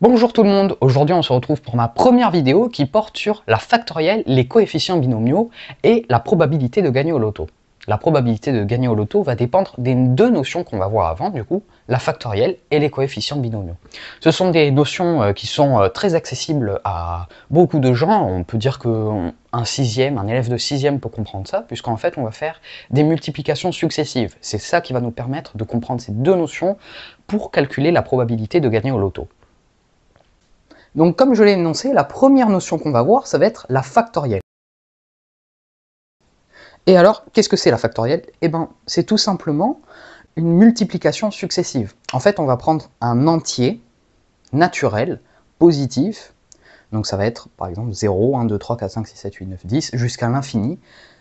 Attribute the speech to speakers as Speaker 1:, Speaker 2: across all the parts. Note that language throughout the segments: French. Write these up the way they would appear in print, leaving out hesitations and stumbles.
Speaker 1: Bonjour tout le monde, aujourd'hui on se retrouve pour ma première vidéo qui porte sur la factorielle, les coefficients binomiaux et la probabilité de gagner au loto. La probabilité de gagner au loto va dépendre des deux notions qu'on va voir avant, du coup, la factorielle et les coefficients binomiaux. Ce sont des notions qui sont très accessibles à beaucoup de gens. On peut dire qu'un un élève de 6e peut comprendre ça, puisqu'en fait on va faire des multiplications successives. C'est ça qui va nous permettre de comprendre ces deux notions pour calculer la probabilité de gagner au loto. Donc comme je l'ai énoncé, la première notion qu'on va voir, ça va être la factorielle. Et alors, qu'est-ce que c'est la factorielle? Eh bien, c'est tout simplement une multiplication successive. En fait, on va prendre un entier naturel, positif, donc ça va être par exemple 0, 1, 2, 3, 4, 5, 6, 7, 8, 9, 10, jusqu'à l'infini,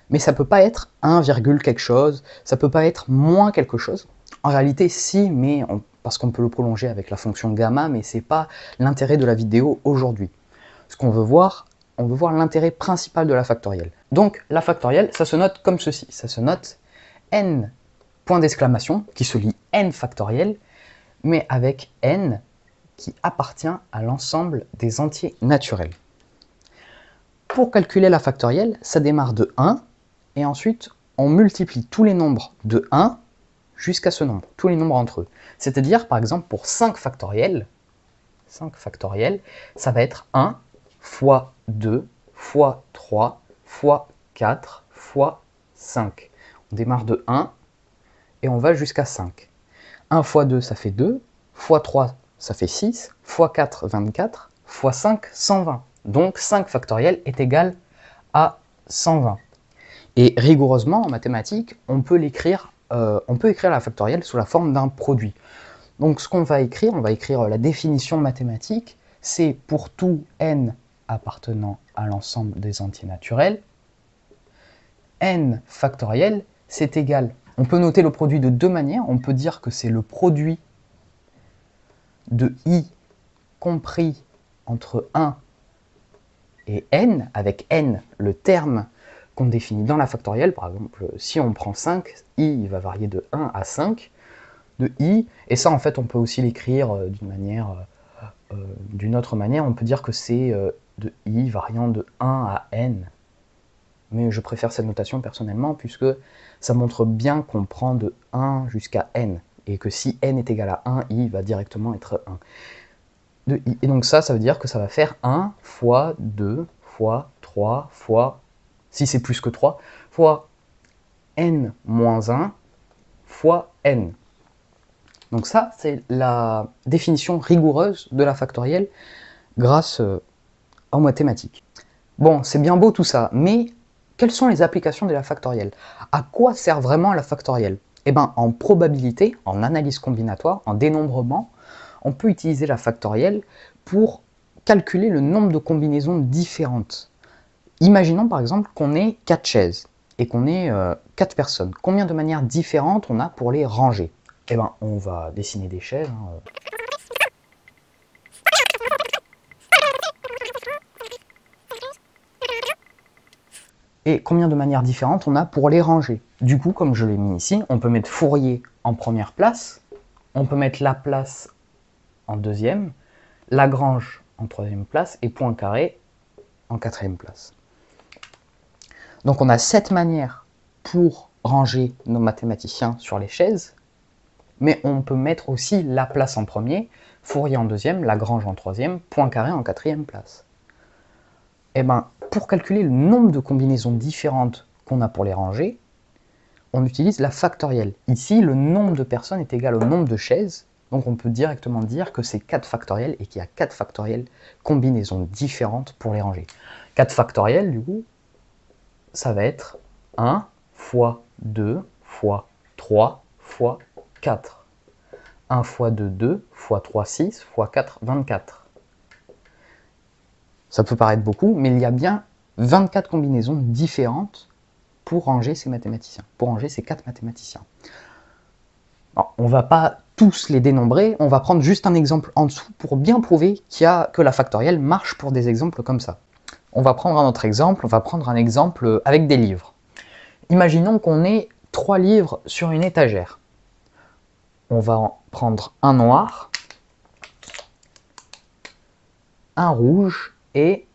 Speaker 1: mais ça ne peut pas être 1, quelque chose, ça ne peut pas être moins quelque chose. En réalité, si, mais parce qu'on peut le prolonger avec la fonction gamma, mais ce n'est pas l'intérêt de la vidéo aujourd'hui. Ce qu'on veut voir, on veut voir l'intérêt principal de la factorielle. Donc la factorielle, ça se note comme ceci, ça se note n, point d'exclamation, qui se lit n factoriel, mais avec n qui appartient à l'ensemble des entiers naturels. Pour calculer la factorielle, ça démarre de 1, et ensuite on multiplie tous les nombres de 1 jusqu'à ce nombre, tous les nombres entre eux. C'est-à-dire, par exemple, pour 5 factoriels, ça va être 1 fois 2 fois 3 fois 4 fois 5. On démarre de 1 et on va jusqu'à 5. 1 fois 2, ça fait 2, fois 3, ça fait 6, fois 4, 24, fois 5, 120. Donc 5 factoriel est égal à 120. Et rigoureusement, en mathématiques, on peut écrire la factorielle sous la forme d'un produit. Donc ce qu'on va écrire, on va écrire la définition mathématique, c'est pour tout n appartenant à l'ensemble des entiers naturels, n factoriel, c'est égal. On peut noter le produit de deux manières. On peut dire que c'est le produit de i compris entre 1 et n, avec n le terme qu'on définit dans la factorielle. Par exemple, si on prend 5, i va varier de 1 à 5 de i, et ça en fait on peut aussi l'écrire d'une autre manière. On peut dire que c'est de i variant de 1 à n, mais je préfère cette notation personnellement puisque ça montre bien qu'on prend de 1 jusqu'à n, et que si n est égal à 1, i va directement être 1 de i. Et donc ça veut dire que ça va faire 1 fois 2 fois 3 fois, si c'est plus que 3, fois n moins 1 fois n. Donc ça, c'est la définition rigoureuse de la factorielle grâce aux mathématiques. Bon, c'est bien beau tout ça, mais quelles sont les applications de la factorielle? À quoi sert vraiment la factorielle? Eh bien, en probabilité, en analyse combinatoire, en dénombrement, on peut utiliser la factorielle pour calculer le nombre de combinaisons différentes. Imaginons par exemple qu'on ait 4 chaises et qu'on ait 4 personnes. Combien de manières différentes on a pour les ranger? Eh bien, on va dessiner des chaises. Et combien de manières différentes on a pour les ranger? Du coup, comme je l'ai mis ici, on peut mettre Fourier en première place, on peut mettre Laplace en deuxième, Lagrange en troisième place et Poincaré en quatrième place. Donc on a 7 manières pour ranger nos mathématiciens sur les chaises, mais on peut mettre aussi Laplace en premier, Fourier en deuxième, Lagrange en troisième, Poincaré en quatrième place. Et bien, pour calculer le nombre de combinaisons différentes qu'on a pour les ranger, on utilise la factorielle. Ici, le nombre de personnes est égal au nombre de chaises, donc on peut directement dire que c'est 4 factoriels et qu'il y a 4 factoriels combinaisons différentes pour les ranger. 4 factoriels, du coup, ça va être 1 fois 2 fois 3 fois 4. 1 fois 2, 2, fois 3, 6, fois 4, 24. Ça peut paraître beaucoup, mais il y a bien 24 combinaisons différentes pour ranger ces mathématiciens, pour ranger ces 4 mathématiciens. Alors, on ne va pas tous les dénombrer, on va prendre juste un exemple en dessous pour bien prouver que la factorielle marche pour des exemples comme ça. On va prendre un autre exemple, on va prendre un exemple avec des livres. Imaginons qu'on ait 3 livres sur une étagère. On va en prendre un noir, un rouge et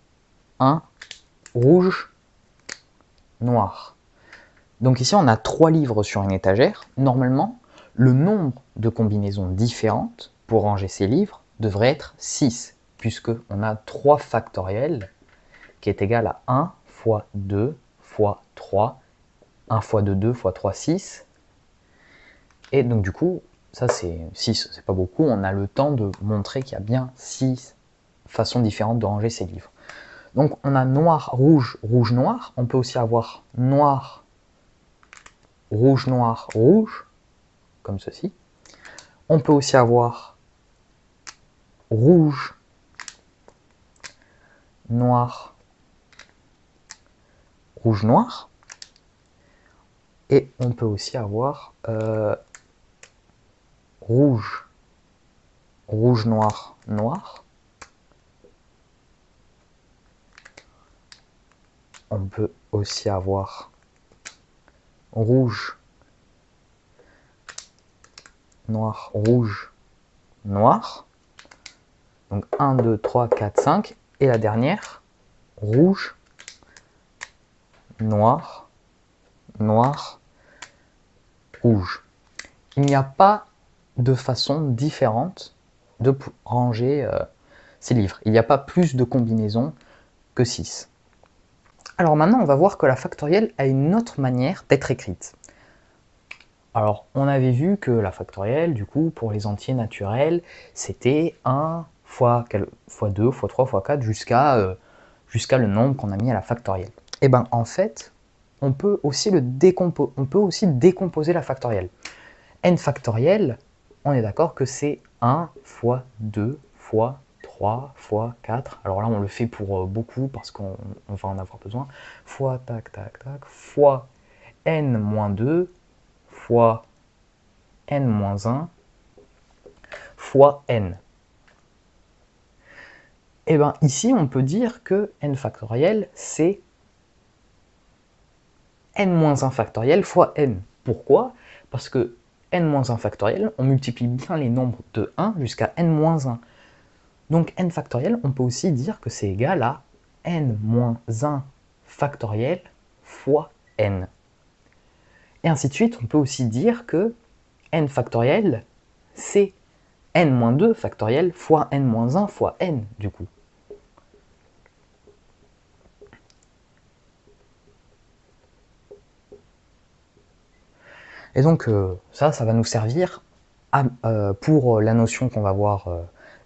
Speaker 1: un rouge noir. Donc ici, on a 3 livres sur une étagère. Normalement, le nombre de combinaisons différentes pour ranger ces livres devrait être 6, puisqu'on a 3 factoriels qui est égal à 1 fois 2 fois 3, 1 fois 2, 2 fois 3, 6. Et donc du coup, ça c'est 6, c'est pas beaucoup, on a le temps de montrer qu'il y a bien 6 façons différentes de ranger ces livres. Donc on a noir, rouge, rouge, noir. On peut aussi avoir noir, rouge, noir, rouge, comme ceci. On peut aussi avoir rouge, noir, rouge, noir. Et on peut aussi avoir rouge, rouge, noir, noir. On peut aussi avoir rouge, noir, rouge, noir. Donc 1, 2, 3, 4, 5. Et la dernière, rouge, noir, noir, rouge. Il n'y a pas de façon différente de ranger ces livres. Il n'y a pas plus de combinaisons que 6. Alors maintenant, on va voir que la factorielle a une autre manière d'être écrite. Alors, on avait vu que la factorielle, du coup, pour les entiers naturels, c'était 1 fois 2, fois 3, fois 4, jusqu'à le nombre qu'on a mis à la factorielle. Et bien, en fait, on peut aussi décomposer la factorielle. N factoriel, on est d'accord que c'est 1 fois 2 fois 3 fois 4. Alors là, on le fait pour beaucoup parce qu'on va en avoir besoin. Fois tac tac tac, fois n moins 2 fois n moins 1 fois n. Et bien ici, on peut dire que n factoriel, c'est n-1 factoriel fois n. Pourquoi? Parce que n-1 factoriel, on multiplie bien les nombres de 1 jusqu'à n-1. Donc n factoriel, on peut aussi dire que c'est égal à n-1 factoriel fois n. Et ainsi de suite, on peut aussi dire que n factoriel, c'est n-2 factoriel fois n-1 fois n, du coup. Et donc ça va nous servir pour la notion qu'on va voir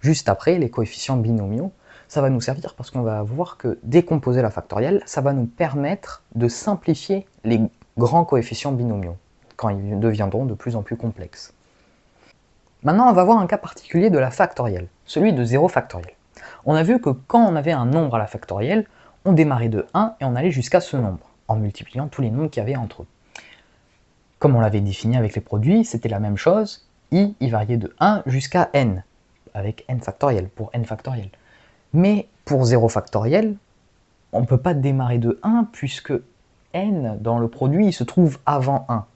Speaker 1: juste après, les coefficients binomiaux. Ça va nous servir parce qu'on va voir que décomposer la factorielle, ça va nous permettre de simplifier les grands coefficients binomiaux, quand ils deviendront de plus en plus complexes. Maintenant, on va voir un cas particulier de la factorielle, celui de 0 factoriel. On a vu que quand on avait un nombre à la factorielle, on démarrait de 1 et on allait jusqu'à ce nombre, en multipliant tous les nombres qu'il y avait entre eux. Comme on l'avait défini avec les produits, c'était la même chose, i variait de 1 jusqu'à n, avec n factoriel, pour n factoriel. Mais pour 0 factoriel, on ne peut pas démarrer de 1 puisque n dans le produit il se trouve avant 1.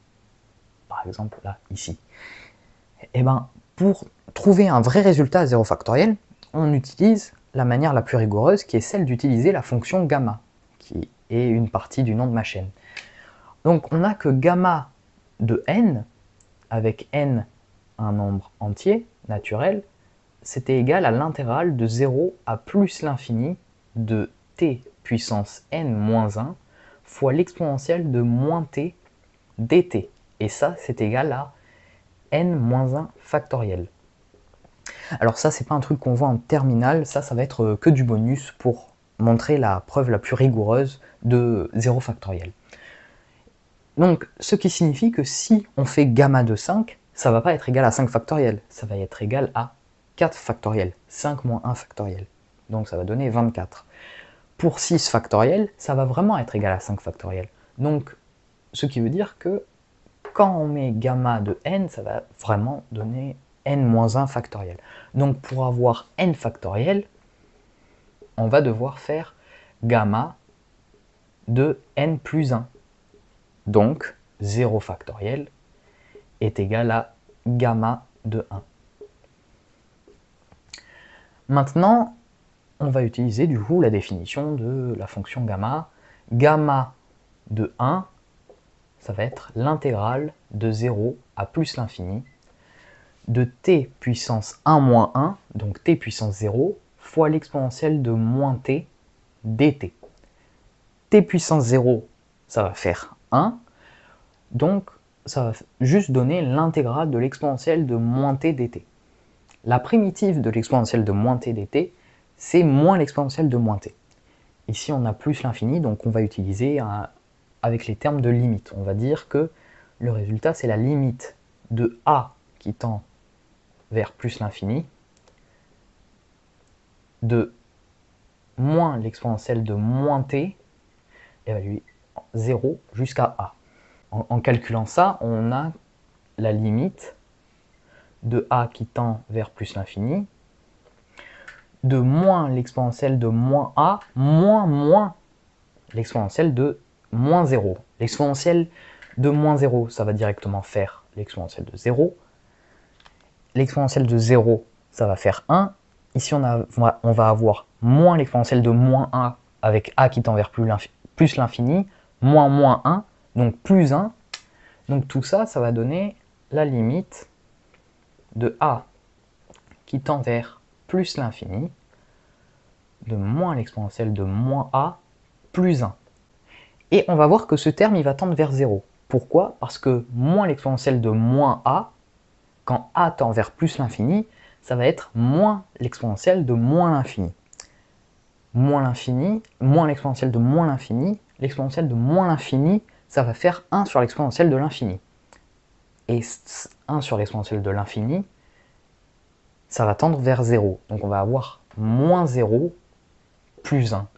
Speaker 1: Par exemple là, ici. Et bien, pour trouver un vrai résultat à 0 factoriel, on utilise la manière la plus rigoureuse qui est celle d'utiliser la fonction gamma, qui est une partie du nom de ma chaîne. Donc on a que gamma de n, avec n un nombre entier, naturel, c'était égal à l'intégrale de 0 à plus l'infini de t puissance n moins 1 fois l'exponentielle de moins t dt. Et ça, c'est égal à n moins 1 factoriel. Alors ça, c'est pas un truc qu'on voit en terminale, ça va être que du bonus pour montrer la preuve la plus rigoureuse de 0 factoriel. Donc, ce qui signifie que si on fait gamma de 5, ça va pas être égal à 5 factoriel, ça va être égal à 4 factoriel, 5 moins 1 factoriel. Donc ça va donner 24. Pour 6 factoriel, ça va vraiment être égal à 5 factoriel. Donc, ce qui veut dire que quand on met gamma de n, ça va vraiment donner n moins 1 factoriel. Donc pour avoir n factoriel, on va devoir faire gamma de n plus 1. Donc 0 factoriel est égal à gamma de 1. Maintenant, on va utiliser du coup la définition de la fonction gamma. Gamma de 1, ça va être l'intégrale de 0 à plus l'infini de t puissance 1 moins 1, donc t puissance 0, fois l'exponentielle de moins t dt. T puissance 0, ça va faire 1, donc ça va juste donner l'intégrale de l'exponentielle de moins t dt. La primitive de l'exponentielle de moins t dt, c'est moins l'exponentielle de moins t. Ici, on a plus l'infini, donc on va utiliser avec les termes de limite. On va dire que le résultat, c'est la limite de a qui tend vers plus l'infini, de moins l'exponentielle de moins t, évalué 0 jusqu'à a. En calculant ça, on a la limite de a qui tend vers plus l'infini, de moins l'exponentielle de moins a, moins l'exponentielle de moins 0. L'exponentielle de moins 0, ça va directement faire l'exponentielle de 0. L'exponentielle de 0, ça va faire 1. Ici, on va avoir moins l'exponentielle de moins 1 avec a qui tend vers plus l'infini, moins 1, donc plus 1. Donc tout ça, ça va donner la limite de a qui tend vers plus l'infini, de moins l'exponentielle de moins a, plus 1. Et on va voir que ce terme, il va tendre vers 0. Pourquoi? Parce que moins l'exponentielle de moins a, quand a tend vers plus l'infini, ça va être moins l'exponentielle de moins l'infini. Moins l'infini, moins l'exponentielle de moins l'infini, l'exponentielle de moins l'infini, ça va faire 1 sur l'exponentielle de l'infini. Et 1 sur l'exponentielle de l'infini, ça va tendre vers 0. Donc on va avoir moins 0 plus 1.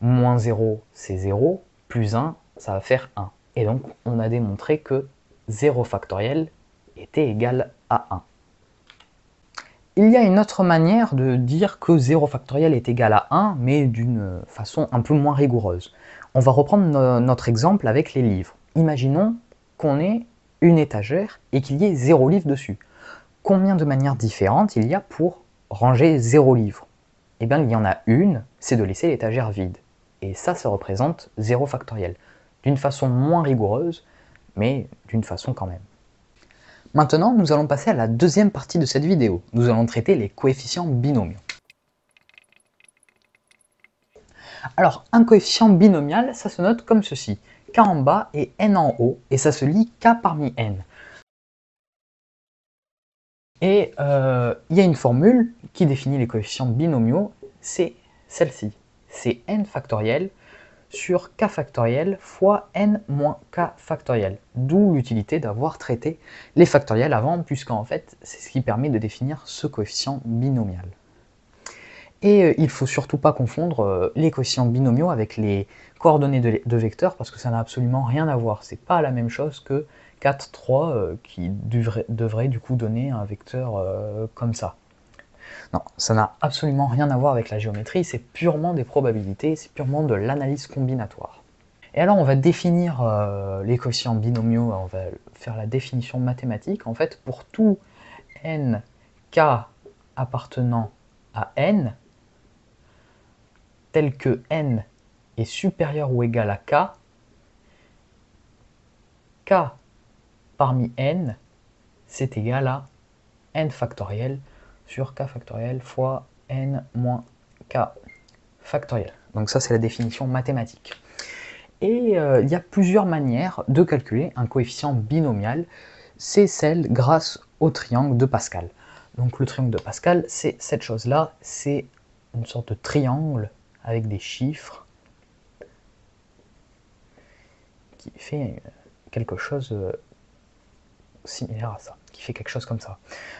Speaker 1: Moins 0, c'est 0, plus 1, ça va faire 1. Et donc, on a démontré que 0 factoriel était égal à 1. Il y a une autre manière de dire que 0 factoriel est égal à 1, mais d'une façon un peu moins rigoureuse. On va reprendre notre exemple avec les livres. Imaginons qu'on ait une étagère et qu'il y ait 0 livre dessus. Combien de manières différentes il y a pour ranger 0 livre? Eh bien, il y en a une, c'est de laisser l'étagère vide. Et ça représente 0 factoriel. D'une façon moins rigoureuse, mais d'une façon quand même. Maintenant, nous allons passer à la deuxième partie de cette vidéo. Nous allons traiter les coefficients binomiaux. Alors, un coefficient binomial, ça se note comme ceci. K en bas et N en haut, et ça se lit K parmi N. Et il y a une formule qui définit les coefficients binomiaux, c'est celle-ci. C'est n factoriel sur k factoriel fois n moins k factoriel. D'où l'utilité d'avoir traité les factoriels avant, puisqu'en fait, c'est ce qui permet de définir ce coefficient binomial. Et il ne faut surtout pas confondre les coefficients binomiaux avec les coordonnées de vecteurs, parce que ça n'a absolument rien à voir. C'est pas la même chose que 4, 3, qui devrait du coup donner un vecteur comme ça. Non, ça n'a absolument rien à voir avec la géométrie, c'est purement des probabilités, c'est purement de l'analyse combinatoire. Et alors on va définir les coefficients binomiaux, on va faire la définition mathématique. En fait, pour tout n k appartenant à n, tel que n est supérieur ou égal à k parmi n, c'est égal à n factoriel sur k factoriel fois n moins k factoriel. Donc ça, c'est la définition mathématique. Et il y a plusieurs manières de calculer un coefficient binomial. C'est celle grâce au triangle de Pascal. Donc le triangle de Pascal, c'est cette chose-là, c'est une sorte de triangle avec des chiffres qui fait quelque chose similaire à ça, qui fait quelque chose comme ça.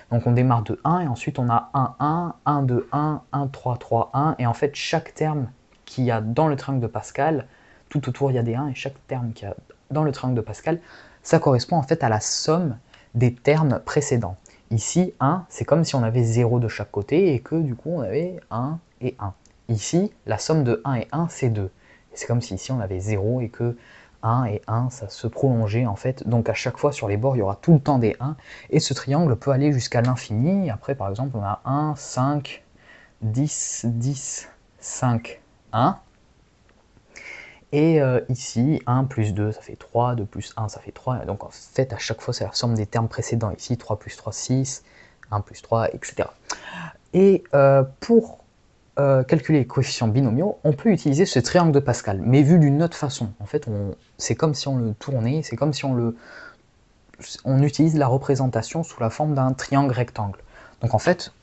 Speaker 1: Donc on démarre de 1 et ensuite on a 1, 1, 1, 2, 1, 1, 3, 3, 1. Et en fait, chaque terme qu'il y a dans le triangle de Pascal, tout autour il y a des 1, et chaque terme qu'il y a dans le triangle de Pascal, ça correspond en fait à la somme des termes précédents. Ici, 1, c'est comme si on avait 0 de chaque côté et que du coup on avait 1 et 1. Ici, la somme de 1 et 1, c'est 2. C'est comme si ici on avait 0 et que 1 et 1, ça se prolongeait en fait. Donc à chaque fois sur les bords, il y aura tout le temps des 1. Et ce triangle peut aller jusqu'à l'infini. Après, par exemple, on a 1, 5, 10, 10, 5, 1. Et ici, 1 plus 2, ça fait 3, 2 plus 1, ça fait 3. Donc en fait, à chaque fois, c'est la somme des termes précédents. Ici, 3 plus 3, 6, 1 plus 3, etc. Et pour calculer les coefficients binomiaux, on peut utiliser ce triangle de Pascal, mais vu d'une autre façon. En fait, c'est comme si on le tournait, c'est comme si on utilise la représentation sous la forme d'un triangle rectangle. Donc en fait,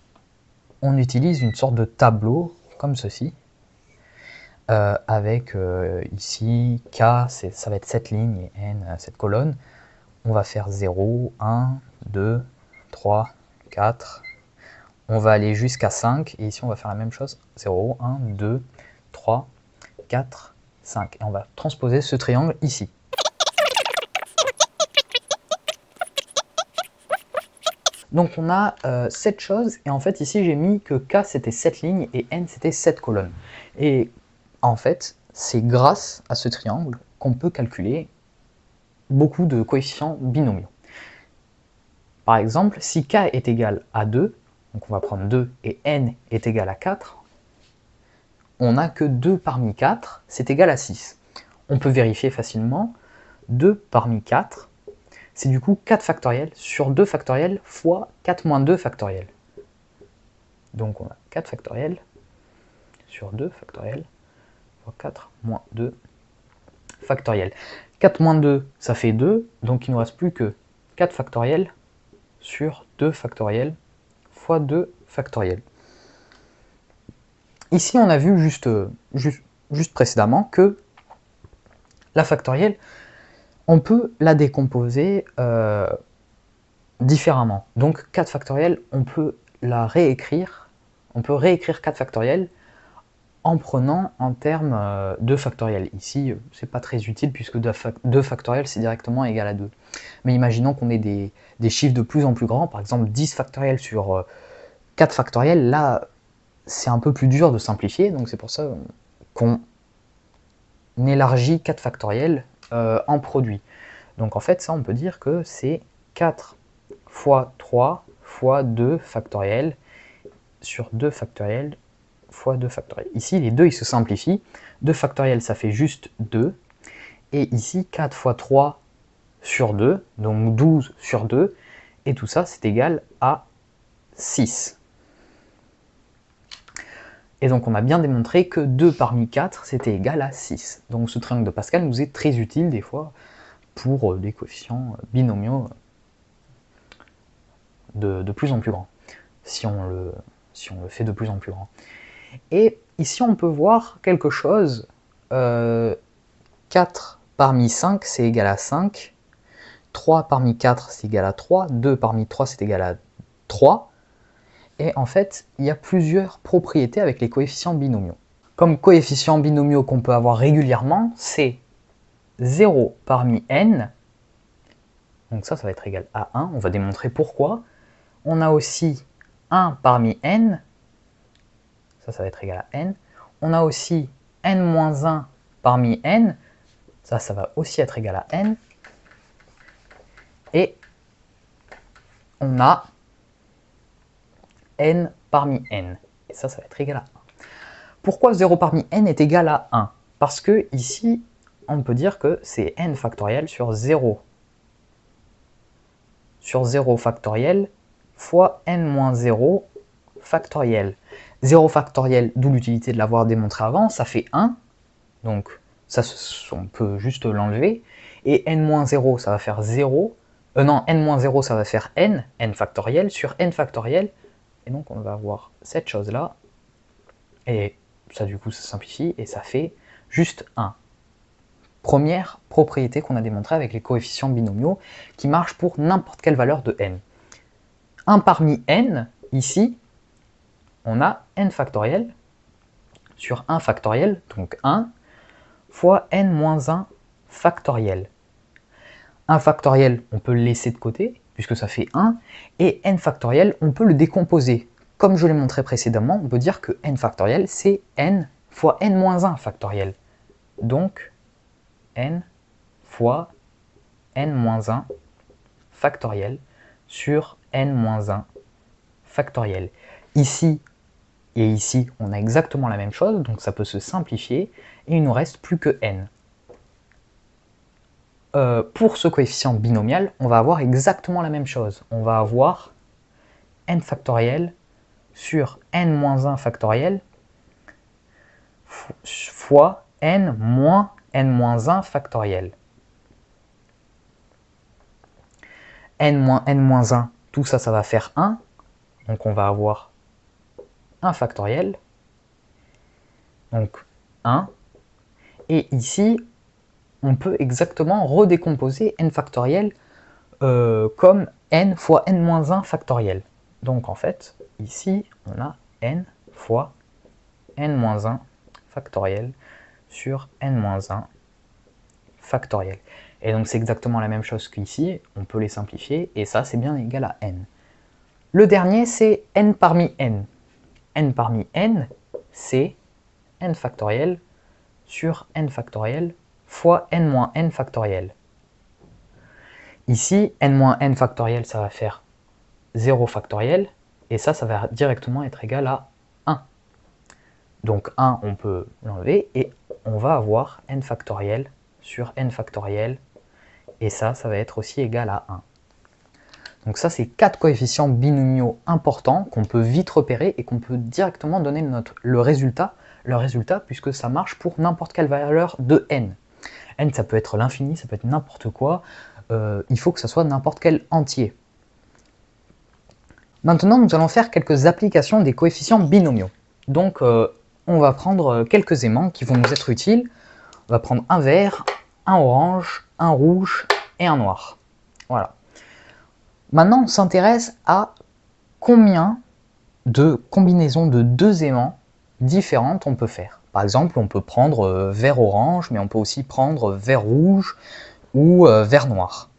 Speaker 1: on utilise une sorte de tableau, comme ceci, avec ici, K, ça va être cette ligne, et N, cette colonne. On va faire 0, 1, 2, 3, 4. On va aller jusqu'à 5, et ici on va faire la même chose. 0, 1, 2, 3, 4, 5. Et on va transposer ce triangle ici. Donc on a cette chose, et en fait ici j'ai mis que K c'était cette ligne, et N c'était cette colonne. Et en fait, c'est grâce à ce triangle qu'on peut calculer beaucoup de coefficients binomiaux. Par exemple, si K est égal à 2, donc on va prendre 2 et N est égal à 4, on n'a que 2 parmi 4, c'est égal à 6. On peut vérifier facilement, 2 parmi 4, c'est du coup 4 factoriels sur 2 factoriels fois 4 moins 2 factoriels. Donc on a 4 factoriels sur 2 factoriels fois 4 moins 2 factoriels. 4 moins 2, ça fait 2, donc il ne nous reste plus que 4 factoriels sur 2 factoriels fois 2 factoriels. Ici, on a vu juste précédemment que la factorielle, on peut la décomposer différemment. Donc 4 factoriels, on peut la réécrire, on peut réécrire 4 factoriels en prenant en termes de factoriels. Ici, c'est pas très utile puisque 2 factoriels, c'est directement égal à 2. Mais imaginons qu'on ait des chiffres de plus en plus grands, par exemple 10 factoriels sur 4 factoriels, là, c'est un peu plus dur de simplifier, donc c'est pour ça qu'on élargit 4 factoriels en produit. Donc en fait, ça, on peut dire que c'est 4 fois 3 fois 2 factoriels sur 2 factoriels fois 2 factoriels. Ici, les deux, ils se simplifient. 2 factoriels, ça fait juste 2. Et ici, 4 fois 3 sur 2, donc 12 sur 2. Et tout ça, c'est égal à 6. Et donc, on a bien démontré que 2 parmi 4, c'était égal à 6. Donc, ce triangle de Pascal nous est très utile, des fois, pour des coefficients binomiaux de plus en plus grands, si on le fait de plus en plus grand. Et ici, on peut voir quelque chose. 4 parmi 5, c'est égal à 5. 3 parmi 4, c'est égal à 3. 2 parmi 3, c'est égal à 3. Et en fait, il y a plusieurs propriétés avec les coefficients binomiaux. Comme coefficients binomiaux qu'on peut avoir régulièrement, c'est 0 parmi n. Donc ça va être égal à 1. On va démontrer pourquoi. On a aussi 1 parmi n. Ça va être égal à n. On a aussi n-1 parmi n. Ça va aussi être égal à n. Et on a n parmi n. Et ça va être égal à 1. Pourquoi 0 parmi n est égal à 1? Parce que ici, on peut dire que c'est n factoriel sur 0 factoriel fois n-0 factoriel. 0 factoriel, d'où l'utilité de l'avoir démontré avant, ça fait 1. Donc ça, on peut juste l'enlever. Et n-0, ça va faire 0. Non, n-0, ça va faire n factoriel sur n factoriel. Et donc on va avoir cette chose-là. Et ça, du coup, ça simplifie et ça fait juste 1. Première propriété qu'on a démontrée avec les coefficients binomiaux qui marchent pour n'importe quelle valeur de n. 1 parmi n, ici, on a n factoriel sur 1 factoriel, donc 1, fois n-1 factoriel. 1 factoriel, on peut le laisser de côté, puisque ça fait 1, et n factoriel, on peut le décomposer. Comme je l'ai montré précédemment, on peut dire que n factoriel, c'est n fois n-1 factoriel. Donc, n fois n-1 factoriel sur n-1 factoriel. Ici, Et ici, on a exactement la même chose, donc ça peut se simplifier, et il nous reste plus que n. Pour ce coefficient binomial, on va avoir exactement la même chose. On va avoir n factoriel sur n-1 factoriel fois n moins n-1 factoriel. n moins n-1, tout ça, ça va faire 1. Donc on va avoir 1 factoriel. Donc 1. Et ici, on peut exactement redécomposer n factoriel comme n fois n-1 factoriel. Donc en fait, ici, on a n fois n-1 factoriel sur n-1 factoriel. Et donc c'est exactement la même chose qu'ici, on peut les simplifier, et ça c'est bien égal à n. Le dernier c'est n parmi n. n parmi n, c'est n factoriel sur n factoriel fois n moins n factoriel. Ici, n moins n factoriel, ça va faire 0 factoriel, et ça va directement être égal à 1. Donc 1, on peut l'enlever, et on va avoir n factoriel sur n factoriel, et ça va être aussi égal à 1. Donc ça, c'est 4 coefficients binomiaux importants qu'on peut vite repérer et qu'on peut directement donner le résultat, puisque ça marche pour n'importe quelle valeur de n. n, ça peut être l'infini, ça peut être n'importe quoi, il faut que ça soit n'importe quel entier. Maintenant, nous allons faire quelques applications des coefficients binomiaux. Donc, on va prendre quelques aimants qui vont nous être utiles. On va prendre un vert, un orange, un rouge et un noir. Voilà. Maintenant, on s'intéresse à combien de combinaisons de deux aimants différentes on peut faire. Par exemple, on peut prendre vert-orange, mais on peut aussi prendre vert-rouge ou vert-noir.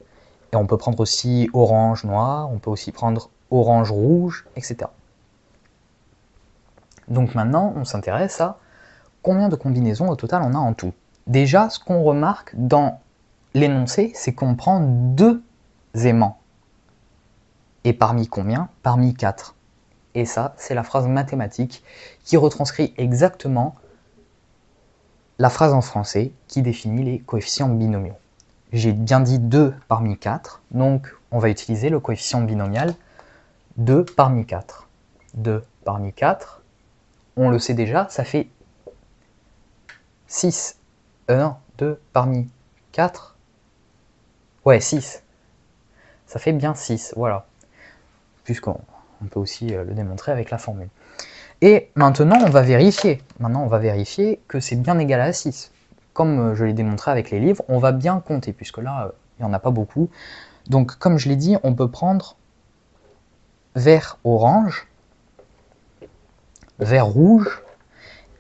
Speaker 1: Et on peut prendre aussi orange-noir, on peut aussi prendre orange-rouge, etc. Donc maintenant, on s'intéresse à combien de combinaisons au total on a en tout. Déjà, ce qu'on remarque dans l'énoncé, c'est qu'on prend deux aimants. Et parmi combien? Parmi 4. Et ça, c'est la phrase mathématique qui retranscrit exactement la phrase en français qui définit les coefficients binomiaux. J'ai bien dit 2 parmi 4, donc on va utiliser le coefficient binomial 2 parmi 4. 2 parmi 4, on le sait déjà, ça fait 6. Non, 2 parmi 4. Ouais, 6. Ça fait bien 6, voilà. Puisqu'on peut aussi le démontrer avec la formule. Et maintenant, on va vérifier. Maintenant, on va vérifier que c'est bien égal à 6. Comme je l'ai démontré avec les livres, on va bien compter, puisque là, il n'y en a pas beaucoup. Donc, comme je l'ai dit, on peut prendre vert-orange, vert-rouge,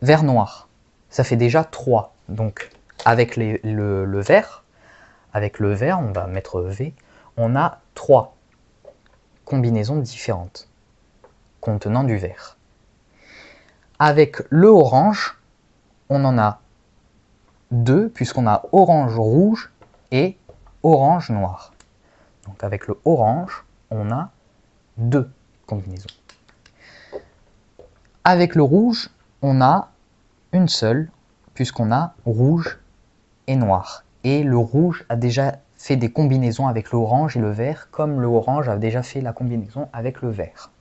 Speaker 1: vert-noir. Ça fait déjà 3. Donc, avec le vert, on va mettre V, on a 3 combinaisons différentes contenant du vert. Avec le orange, on en a 2, puisqu'on a orange rouge et orange noir. Donc avec le orange, on a 2 combinaisons. Avec le rouge, on a une seule, puisqu'on a rouge et noir. Et le rouge a déjà fait des combinaisons avec l'orange et le vert, comme le orange a déjà fait la combinaison avec le vert.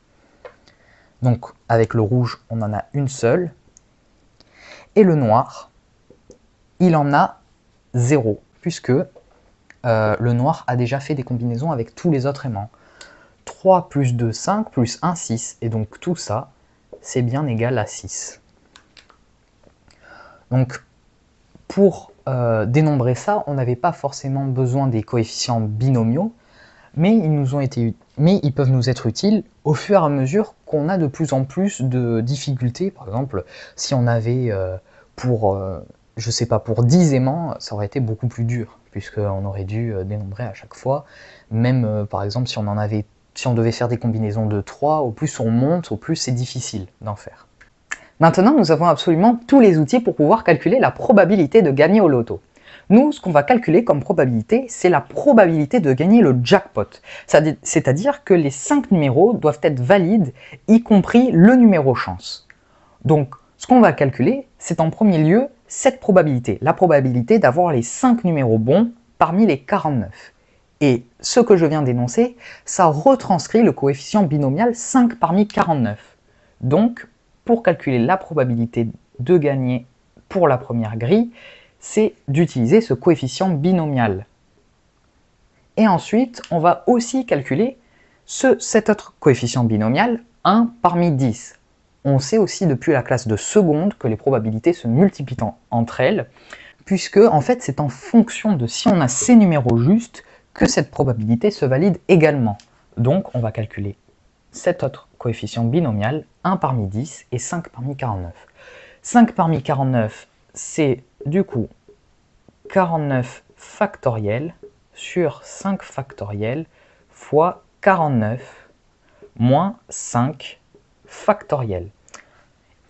Speaker 1: Donc avec le rouge, on en a une seule. Et le noir, il en a 0, puisque le noir a déjà fait des combinaisons avec tous les autres aimants. 3 plus 2, 5, plus 1, 6. Et donc tout ça, c'est bien égal à 6. Donc pour dénombrer ça, on n'avait pas forcément besoin des coefficients binomiaux, mais ils peuvent nous être utiles au fur et à mesure qu'on a de plus en plus de difficultés. Par exemple, si on avait je sais pas, pour 10 aimants, ça aurait été beaucoup plus dur, puisqu'on aurait dû dénombrer à chaque fois. Même par exemple, si on devait faire des combinaisons de 3, au plus on monte, au plus c'est difficile d'en faire. Maintenant, nous avons absolument tous les outils pour pouvoir calculer la probabilité de gagner au loto. Nous, ce qu'on va calculer comme probabilité, c'est la probabilité de gagner le jackpot. C'est-à-dire que les 5 numéros doivent être valides, y compris le numéro chance.
Speaker 2: Donc, ce qu'on va calculer, c'est en premier lieu cette probabilité, la probabilité d'avoir les 5 numéros bons parmi les 49. Et ce que je viens d'énoncer, ça retranscrit le coefficient binomial 5 parmi 49. Donc, pour calculer la probabilité de gagner pour la première grille, c'est d'utiliser ce coefficient binomial. Et ensuite, on va aussi calculer cet autre coefficient binomial, 1 parmi 10. On sait aussi depuis la classe de seconde que les probabilités se multiplient entre elles, puisque en fait c'est en fonction de si on a ces numéros justes que cette probabilité se valide également. Donc on va calculer cet autre coefficient binomial, 1 parmi 10 et 5 parmi 49. 5 parmi 49, c'est du coup 49 factoriel sur 5 factoriel fois 49 moins 5 factoriel.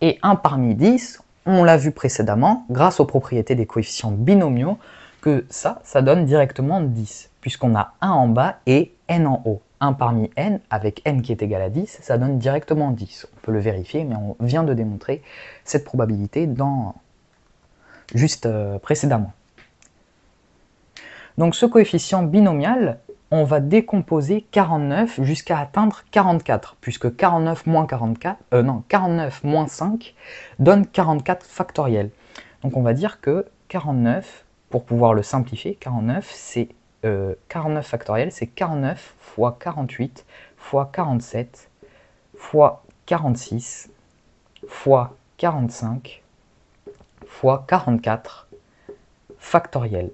Speaker 2: Et 1 parmi 10, on l'a vu précédemment, grâce aux propriétés des coefficients binomiaux, que ça donne directement 10, puisqu'on a 1 en bas et n en haut. 1 parmi n, avec n qui est égal à 10, ça donne directement 10. On peut le vérifier, mais on vient de démontrer cette probabilité juste précédemment. Donc ce coefficient binomial, on va décomposer 49 jusqu'à atteindre 44, puisque 49 moins 5 donne 44 factoriel. Donc on va dire que 49, pour pouvoir le simplifier, 49 factoriel, c'est 49 fois 48 fois 47 fois 46 fois 45 fois 44 factoriel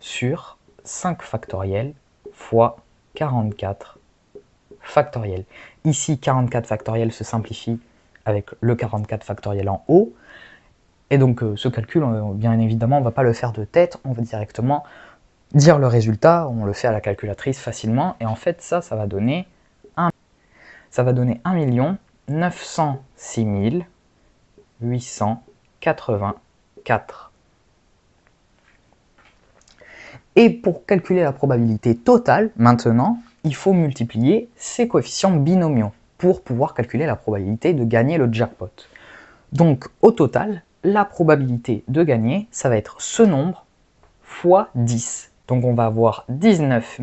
Speaker 2: sur 5 factoriel fois 44 factoriel. Ici, 44 factoriel se simplifie avec le 44 factoriel en haut. Et donc ce calcul, bien évidemment, on ne va pas le faire de tête, on va directement dire le résultat, on le fait à la calculatrice facilement. Et en fait, ça va donner 1 906 884. Et pour calculer la probabilité totale, maintenant, il faut multiplier ces coefficients binomiaux pour pouvoir calculer la probabilité de gagner le jackpot. Donc, au total, la probabilité de gagner, ça va être ce nombre fois 10. Donc, on va avoir 19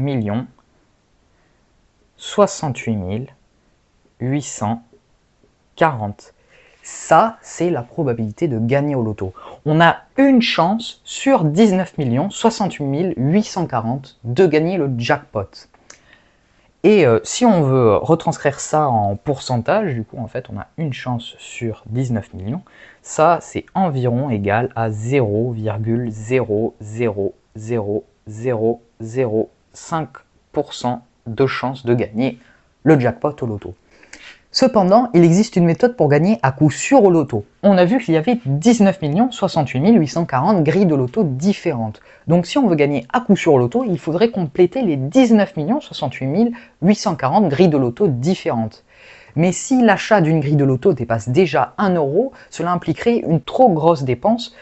Speaker 2: 68 840. Ça, c'est la probabilité de gagner au loto. On a une chance sur 19 68 840 de gagner le jackpot. Et si on veut retranscrire ça en pourcentage, du coup, en fait, on a une chance sur 19 millions. Ça, c'est environ égal à 0,0000005% de chance de gagner le jackpot au loto. Cependant, il existe une méthode pour gagner à coup sûr au loto. On a vu qu'il y avait 19 68 840 grilles de loto différentes. Donc si on veut gagner à coup sûr au loto, il faudrait compléter les 19 68 840 grilles de loto différentes. Mais si l'achat d'une grille de loto dépasse déjà 1 euro, cela impliquerait une trop grosse dépense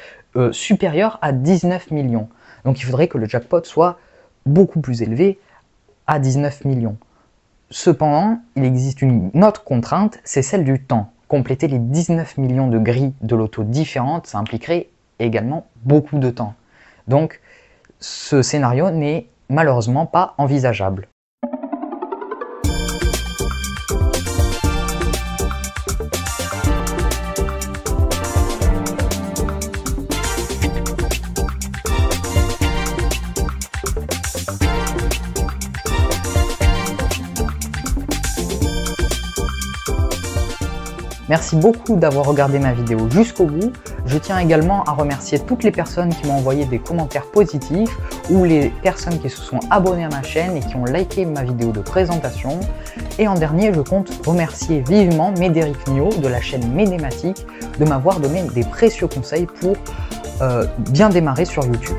Speaker 2: supérieure à 19 millions. Donc il faudrait que le jackpot soit beaucoup plus élevé à 19 millions. Cependant, il existe une autre contrainte, c'est celle du temps. Compléter les 19 millions de grilles de loto différentes, ça impliquerait également beaucoup de temps. Donc, ce scénario n'est malheureusement pas envisageable. Merci beaucoup d'avoir regardé ma vidéo jusqu'au bout. Je tiens également à remercier toutes les personnes qui m'ont envoyé des commentaires positifs ou les personnes qui se sont abonnées à ma chaîne et qui ont liké ma vidéo de présentation. Et en dernier, je compte remercier vivement Médéric Nio de la chaîne Médématique de m'avoir donné des précieux conseils pour bien démarrer sur YouTube.